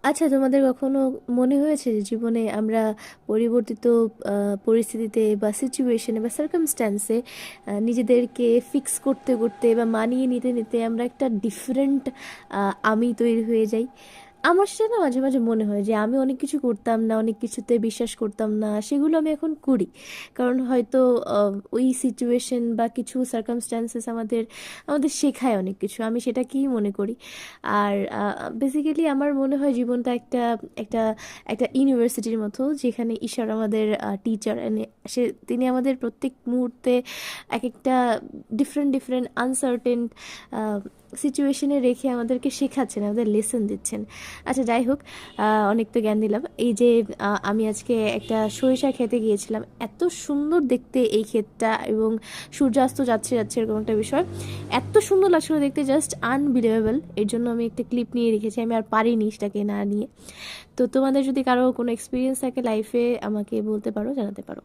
আচ্ছা, তোমাদের কখনো মনে হয়েছে যে জীবনে আমরা পরিবর্তিত পরিস্থিতিতে বা সিচুয়েশনে বা সার্কামস্ট্যান্সে নিজেদেরকে ফিক্স করতে করতে বা মানিয়ে নিতে নিতে আমরা একটা ডিফারেন্ট আমি তৈরি হয়ে যাই? আমার সেটা না মাঝে মাঝে মনে হয় যে আমি অনেক কিছু করতাম না, অনেক কিছুতে বিশ্বাস করতাম না, সেগুলো আমি এখন করি। কারণ হয়তো ওই সিচুয়েশন বা কিছু সার্কামস্ট্যান্সেস আমাদের আমাদের শেখায় অনেক কিছু, আমি সেটাকেই মনে করি। আর বেসিক্যালি আমার মনে হয় জীবনটা একটা একটা একটা ইউনিভার্সিটির মতো, যেখানে ঈশ্বর আমাদের টিচার, সে তিনি আমাদের প্রত্যেক মুহূর্তে এক একটা ডিফারেন্ট ডিফারেন্ট আনসার্টেন সিচুয়েশনে রেখে আমাদেরকে শেখাচ্ছেন, আমাদের লেসন দিচ্ছেন। আচ্ছা, যাই হোক, অনেক তো জ্ঞান দিলাম। এই যে আমি আজকে একটা সরিষা খেতে গিয়েছিলাম, এত সুন্দর দেখতে এই ক্ষেতটা, এবং সূর্যাস্ত যাচ্ছে যাচ্ছে এরকম একটা বিষয়, এত সুন্দর লাগছিল দেখতে, জাস্ট আনবিলিভেবল। এর জন্য আমি একটা ক্লিপ নিয়ে রেখেছি, আমি আর পারিনি সেটাকে না নিয়ে। তো তোমাদের যদি কারো কোনো এক্সপিরিয়েন্স থাকে লাইফে, আমাকে বলতে পারো, জানাতে পারো।